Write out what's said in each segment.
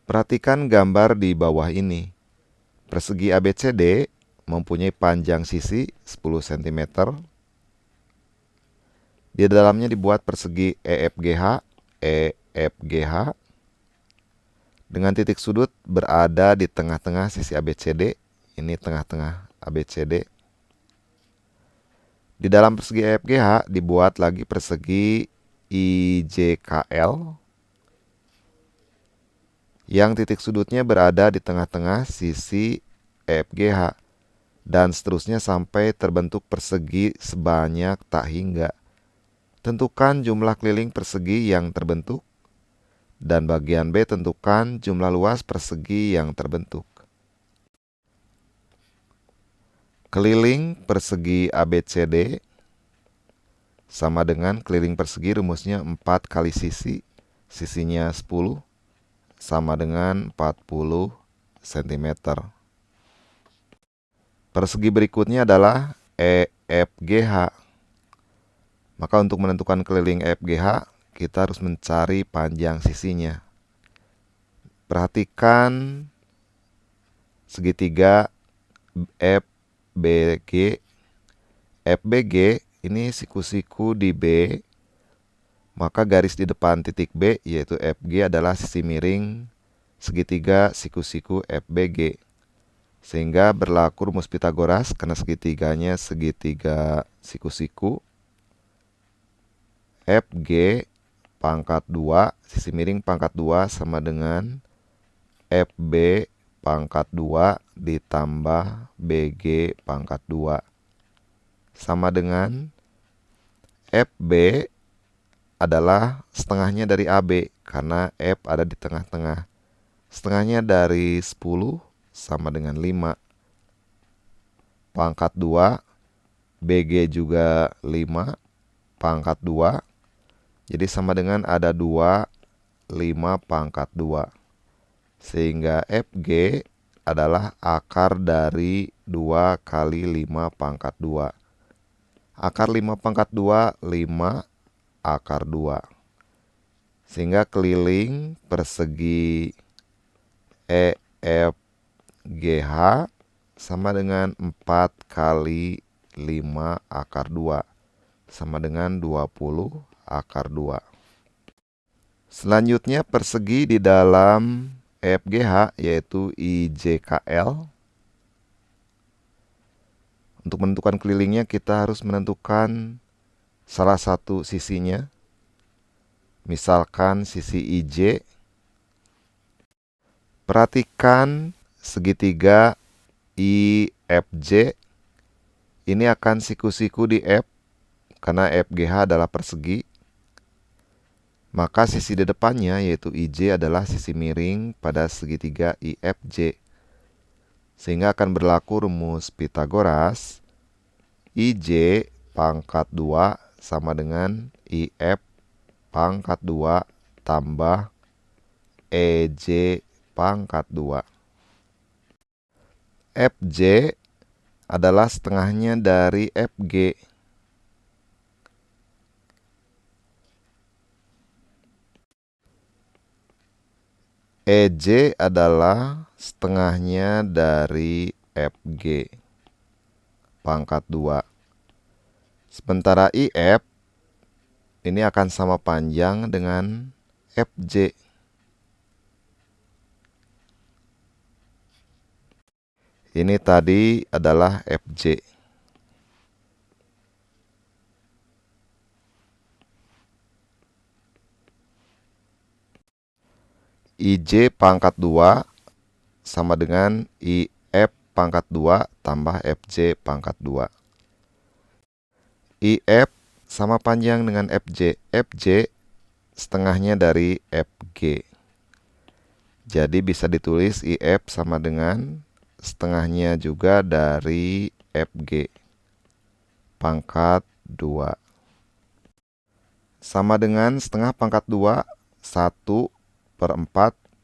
Perhatikan gambar di bawah ini. Persegi ABCD mempunyai panjang sisi 10 cm. Di dalamnya dibuat persegi EFGH, EFGH dengan titik sudut berada di tengah-tengah sisi ABCD. Ini tengah-tengah ABCD. Di dalam persegi EFGH dibuat lagi persegi IJKL yang titik sudutnya berada di tengah-tengah sisi EFGH dan seterusnya sampai terbentuk persegi sebanyak tak hingga. Tentukan jumlah keliling persegi yang terbentuk dan bagian B tentukan jumlah luas persegi yang terbentuk. Keliling persegi ABCD sama dengan keliling persegi rumusnya 4 kali sisi, sisinya 10 sama dengan 40 cm. Persegi berikutnya adalah EFGH. Maka untuk menentukan keliling EFGH, kita harus mencari panjang sisinya. Perhatikan segitiga FBG. FBG ini siku-siku di B, maka garis di depan titik B yaitu FG adalah sisi miring segitiga siku-siku FBG. Sehingga berlaku rumus Pitagoras karena segitiganya segitiga siku-siku. FG pangkat 2, sisi miring pangkat 2 sama dengan FB pangkat 2 ditambah BG pangkat 2. Sama dengan FB adalah setengahnya dari AB karena F ada di tengah-tengah. Setengahnya dari 10 sama dengan 5. Pangkat 2, BG juga 5, pangkat 2. Jadi sama dengan ada 2, 5 pangkat 2. Sehingga FG adalah akar dari 2 kali 5 pangkat 2. Akar 5 pangkat 2, 5 akar 2. Sehingga keliling persegi EFGH sama dengan 4 kali 5 akar 2. Sama dengan 20 akar 2. Selanjutnya persegi di dalam EFGH yaitu IJKL. Untuk menentukan kelilingnya kita harus menentukan salah satu sisinya. Misalkan sisi IJ. Perhatikan segitiga IFJ. Ini akan siku-siku di F karena FGH adalah persegi. Maka sisi di depannya yaitu IJ adalah sisi miring pada segitiga IFJ. Sehingga akan berlaku rumus Pitagoras. IJ pangkat 2 sama dengan IF pangkat 2 tambah EJ pangkat 2. FJ adalah setengahnya dari FG. EJ adalah setengahnya dari FG pangkat 2. Sementara IF ini akan sama panjang dengan FJ. Ini tadi adalah FJ. IJ pangkat 2 sama dengan IF pangkat 2 tambah FJ pangkat 2. IF sama panjang dengan FJ. FJ setengahnya dari FG. Jadi bisa ditulis IF sama dengan setengahnya juga dari FG pangkat 2. Sama dengan setengah pangkat 2, 1/4.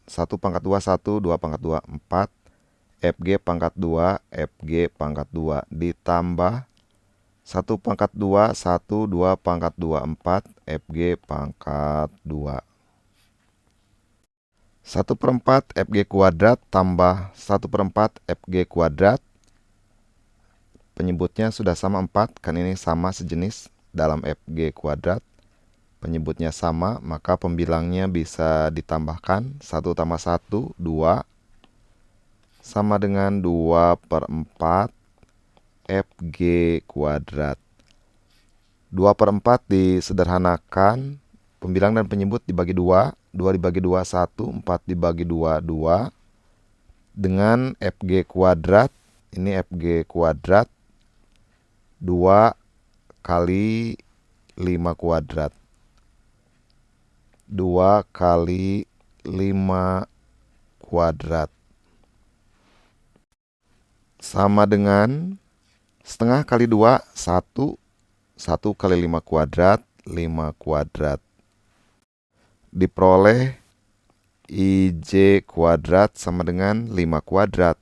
1 pangkat 2, 1, 2 pangkat 2, 4. FG pangkat 2, FG pangkat 2 ditambah 1 pangkat 2, 1, 2 pangkat 2, 4, FG pangkat 2. 1/4 FG kuadrat tambah 1/4 FG kuadrat. Penyebutnya sudah sama 4, kan ini sama sejenis dalam FG kuadrat. Penyebutnya sama, maka pembilangnya bisa ditambahkan. 1 tambah 1, 2. Sama dengan 2/4 FG kuadrat. 2/4 disederhanakan. Pembilang dan penyebut dibagi 2. 2 dibagi 2, 1. 4 dibagi 2, 2. Dengan FG kuadrat. Ini FG kuadrat. 2 kali 5 kuadrat. 2 kali 5 kuadrat. Sama dengan setengah kali 2, 1. 1 kali 5 kuadrat, 5 kuadrat. Diperoleh IJ kuadrat sama dengan 5 kuadrat.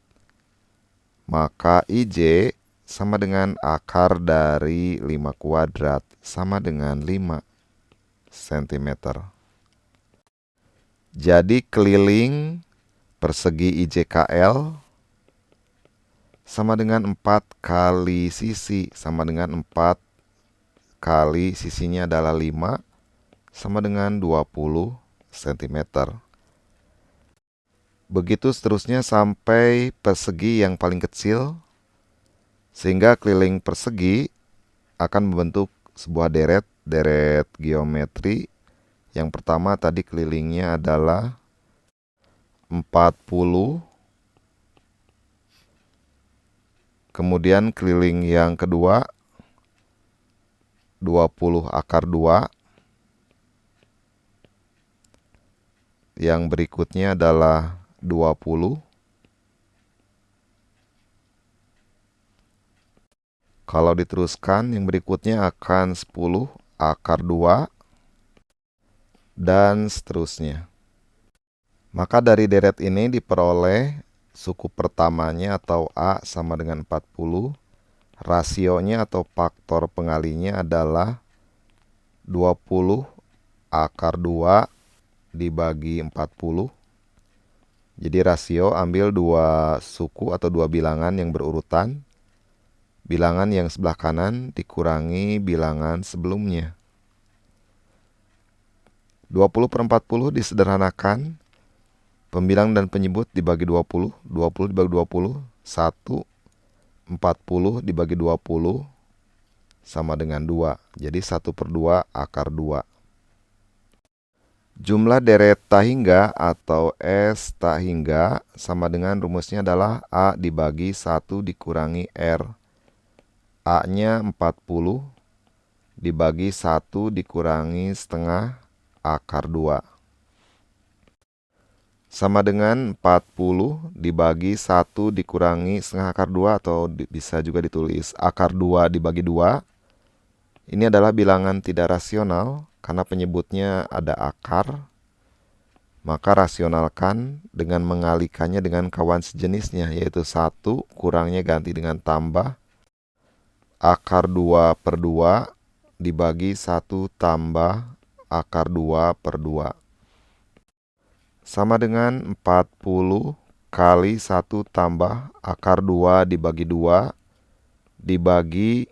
Maka IJ sama dengan akar dari 5 kuadrat sama dengan 5 cm. Jadi keliling persegi IJKL sama dengan 4 kali sisi, sama dengan 4 kali sisinya adalah 5, sama dengan 20 cm. Begitu seterusnya sampai persegi yang paling kecil, sehingga keliling persegi akan membentuk sebuah deret geometri. Yang pertama tadi kelilingnya adalah 40. Kemudian keliling yang kedua 20 akar 2. Yang berikutnya adalah 20. Kalau diteruskan yang berikutnya akan 10 akar 2. Dan seterusnya. Maka dari deret ini diperoleh suku pertamanya atau A sama dengan 40. Rasionya atau faktor pengalinya adalah 20 akar 2 dibagi 40. Jadi rasio ambil dua suku atau dua bilangan yang berurutan. Bilangan yang sebelah kanan dikurangi bilangan sebelumnya. 20/40 disederhanakan. Pembilang dan penyebut dibagi 20. 20 dibagi 20, 1. 40 dibagi 20 sama dengan 2. Jadi 1/2 akar 2. Jumlah deret tak hingga atau S tak hingga sama dengan rumusnya adalah A dibagi 1 dikurangi R. A-nya 40 dibagi 1 dikurangi setengah akar 2. Sama dengan 40 dibagi 1 dikurangi setengah akar 2 atau bisa juga ditulis akar 2 dibagi 2. Ini adalah bilangan tidak rasional karena penyebutnya ada akar. Maka rasionalkan dengan mengalikannya dengan kawan sejenisnya, yaitu 1 kurangnya ganti dengan tambah akar 2/2 dibagi 1 tambah akar 2/2. Sama dengan 40 kali 1 tambah akar 2 dibagi 2 dibagi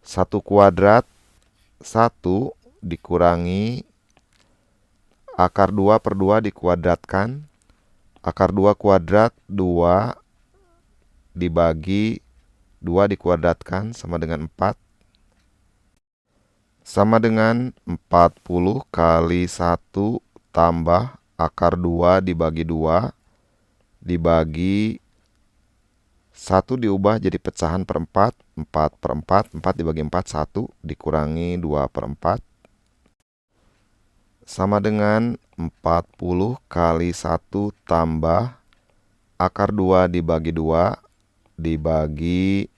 1 kuadrat 1 dikurangi akar 2/2 dikuadratkan. Akar 2 kuadrat 2 dibagi 2 dikuadratkan sama dengan 4. Sama dengan 40 kali 1 tambah akar 2 dibagi 2 dibagi 1 diubah jadi pecahan per 4. 4/4. 4 dibagi 4, 1 dikurangi 2/4. Sama dengan 40 kali 1 tambah akar 2 dibagi 2 dibagi,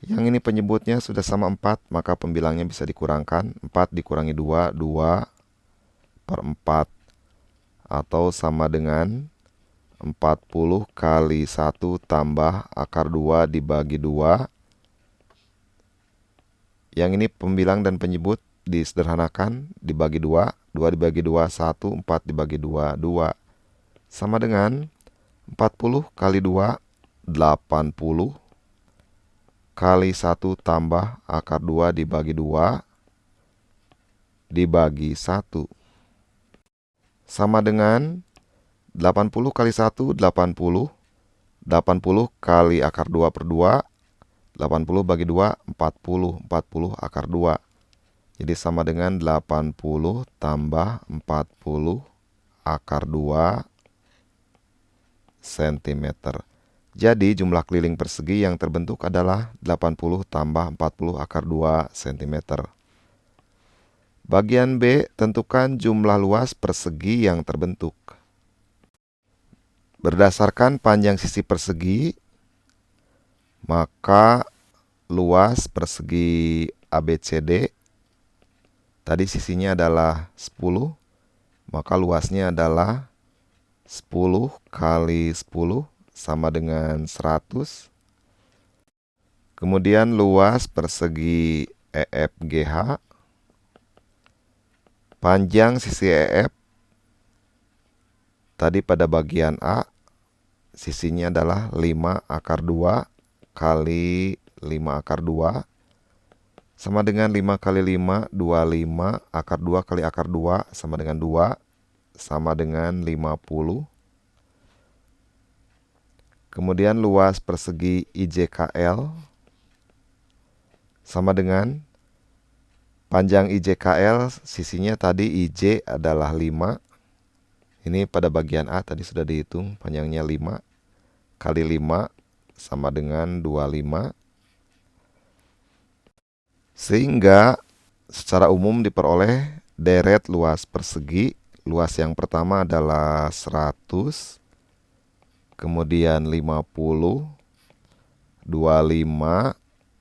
yang ini penyebutnya sudah sama 4, maka pembilangnya bisa dikurangkan. 4 dikurangi 2, 2/4. Atau sama dengan 40 kali 1 tambah akar 2 dibagi 2. Yang ini pembilang dan penyebut disederhanakan, dibagi 2. 2 dibagi 2, 1. 4 dibagi 2, 2. sama dengan 40 kali 2, 80 kali 1 tambah akar 2 dibagi 2 dibagi 1. Sama dengan 80 kali 1, 80. 80 kali akar 2 per 2. 80 bagi 2, 40. 40 akar 2. Jadi sama dengan 80 tambah 40 akar 2 cm. Jadi jumlah keliling persegi yang terbentuk adalah 80 tambah 40 akar 2 cm. Bagian B, tentukan jumlah luas persegi yang terbentuk. Berdasarkan panjang sisi persegi, maka luas persegi ABCD, tadi sisinya adalah 10, maka luasnya adalah 10 kali 10 sama dengan 100. Kemudian luas persegi EFGH, panjang sisi EF, tadi pada bagian A, sisinya adalah 5 akar 2 kali 5 akar 2, sama dengan 5 kali 5, 25, akar 2 kali akar 2, sama dengan 2, sama dengan 50. Kemudian luas persegi IJKL, sama dengan panjang IJKL, sisinya tadi IJ adalah 5. Ini pada bagian A tadi sudah dihitung, panjangnya 5 kali 5 sama dengan 25. Sehingga secara umum diperoleh deret luas persegi. Luas yang pertama adalah 100, kemudian 50, 25,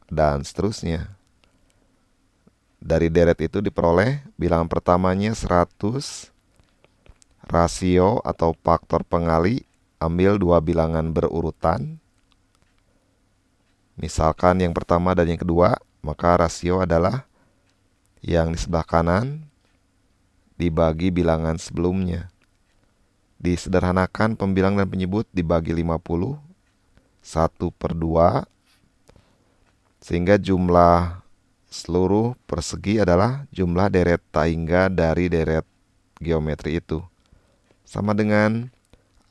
dan seterusnya. Dari deret itu diperoleh bilangan pertamanya 100, rasio atau faktor pengali, ambil dua bilangan berurutan. Misalkan yang pertama dan yang kedua, maka rasio adalah yang di sebelah kanan dibagi bilangan sebelumnya. Disederhanakan pembilang dan penyebut dibagi 50, 1/2, sehingga jumlah seluruh persegi adalah jumlah deret taingga dari deret geometri itu. Sama dengan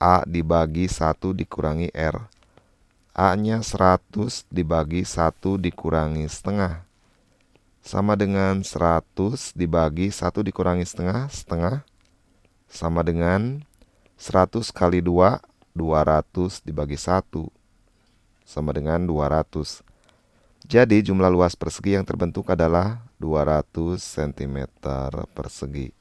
A dibagi 1 dikurangi R. A-nya 100 dibagi 1 dikurangi setengah. Sama dengan 100 dibagi 1 dikurangi setengah, setengah. Sama dengan 100 kali 2, 200 dibagi 1. Sama dengan 200. Jadi jumlah luas persegi yang terbentuk adalah 200 cm persegi.